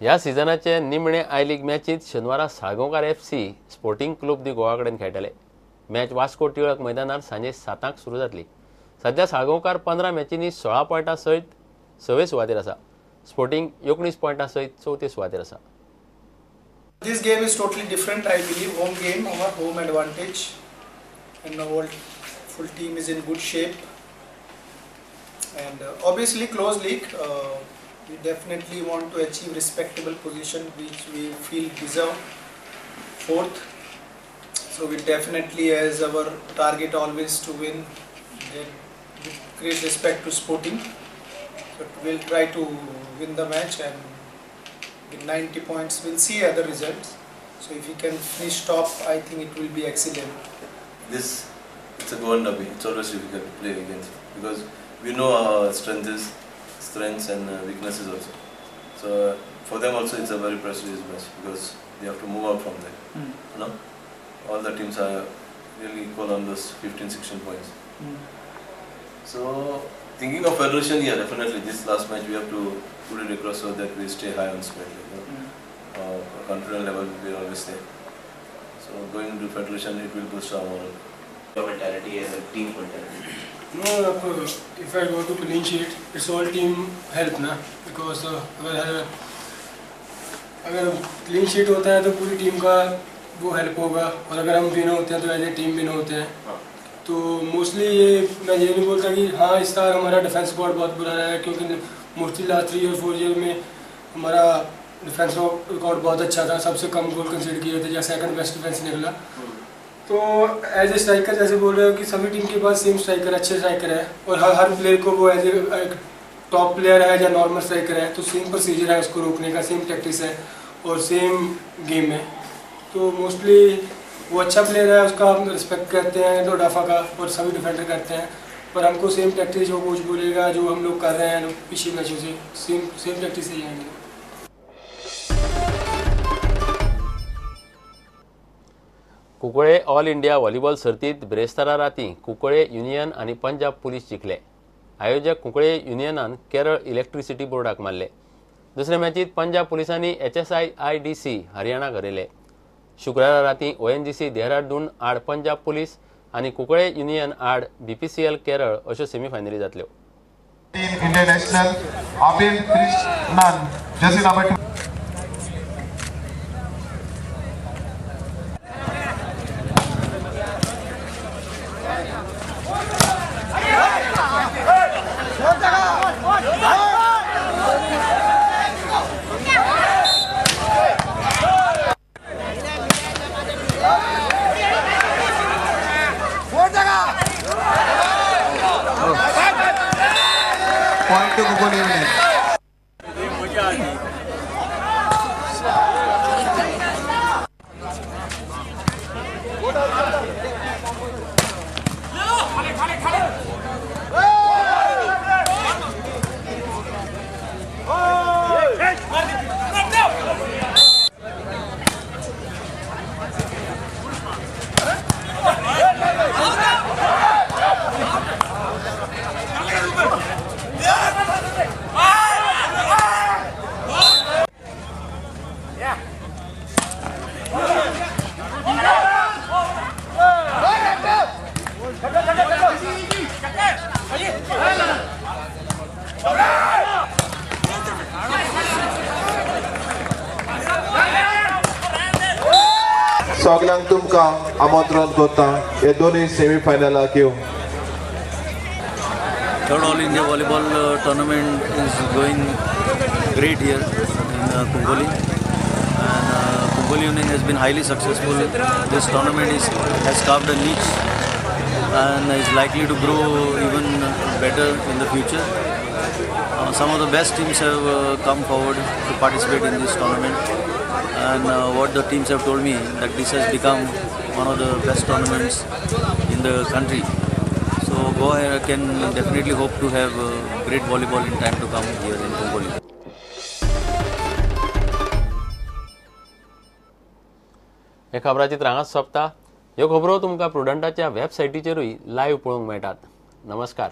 ह्या सिजनाचे निमणे आय लीग मॅचीत शेनवारा साळगांवकार FC स्पोर्टिंग क्लब दी गोवा कडेन खेळटले। मॅच वास्को टिळक मैदानार सांजे 7 सुरू जातली। सध्या साळगांवकार 15 मॅचींनी 16 पॉयंटां सयत 6वे सुवातेर आसा। स्पोर्टिंग 19 पॉयंटां सयत 4थे सुवातेर आसा। This game is totally different, I believe. Home game, our home advantage, and the whole full team is in good shape. And obviously, close league. We definitely want to achieve respectable position, which we feel deserve. Fourth, so we definitely, as our target always to win. With great respect to Sporting, but we'll try to win the match and. With 90 points, we'll see other results. So if we can finish top, I think it will be excellent. It's a Goan derby. It's always difficult to play against because we know our strengths and weaknesses also. So for them also, it's a very prestigious match because they have to move out from there. You know, all the teams are really equal on those 15-16 points. So thinking of federation, yeah, definitely this last match we have to put it across so that we stay high on squad. Confident level we are always there. So going to federation, it will boost our moral. Your mentality as a team mentality. No, if I go to clean sheet, it's all team help ना, because अगर clean sheet होता है तो पूरी team का वो help होगा, और अगर हम विन होते हैं तो एज ए टीम विन होते हैं। तो मोस्टली ये मैं ये नहीं बोलता कि हाँ इस बार हमारा डिफेंस रिकॉर्ड बहुत बुरा रहा है, क्योंकि मोस्टली लास्ट 3 और 4 ईयर में हमारा डिफेंस रिकॉर्ड बहुत अच्छा था, सबसे कम गोल कंसीडर किए थे, या सेकंड बेस्ट डिफेंस निकला। तो एज ए स्ट्राइकर जैसे बोल रहे हो कि सभी टीम के पास सेम स्ट्राइकर, अच्छे स्ट्राइकर है, और हर प्लेयर को वो एज ए टॉप प्लेयर है या नॉर्मल स्ट्राइकर है तो सेम प्रोसीजर है उसको रोकने का, सेम प्रैक्टिस है और सेम गेम है। तो मोस्टली वो अच्छा प्लेयर है, उसका हम रिस्पेक्ट करते हैं तो डाफा का, और सभी डिफेंडर करते हैं, पर हमको सेम प्रैक्टिस जो कोच बोलेगा जो हम लोग कर रहे हैं पिछले मैचों से सेम प्रैक्टिस ही है। कुंकळे ऑल इंडिया व्हॉलीबॉल सर्तीत ब्रेस्तारा रातीं कुंकळे युनियन आनी पंजाब पुलीस जिखले। आयोजक कुंकळे युनियनान केरळ इलेक्ट्रिसिटी बोर्डाक मारले। दुसरे मॅचीत पंजाब पुलिसांनी HSIIDC हरियाणा घरयले। शुक्रारा रातीं ONGC देहरादून आड पंजाब पुलीस आनी कुंकळे युनियन आड BPCL केरळ अश्यो सेमीफायनली जातल्यो। इंटरनॅशनल आबिल Krishnan jersey number 2 point to Cuncolim union. सगळ्यांक तुमकां आमंत्रण करता हे दोनूय सेमीफायनलाक येवंक। Third All India Volleyball tournament is going great here in Kunkoli, and Kunkoli Union has been highly successful. This tournament has carved a niche and is likely to grow even better in the future. Some of the best teams have come forward to participate in this tournament, and what the teams have told me that this has become one of the best tournaments in the country. So Goa can definitely hope to have great volleyball in time to come here in Kunkoli. हे खबराचित हांगाच सोंपता। ह्यो खबरो तुमकां प्रुडंटाच्या वेबसायटीचेरूय live पळोवंक मेळटात। नमस्कार।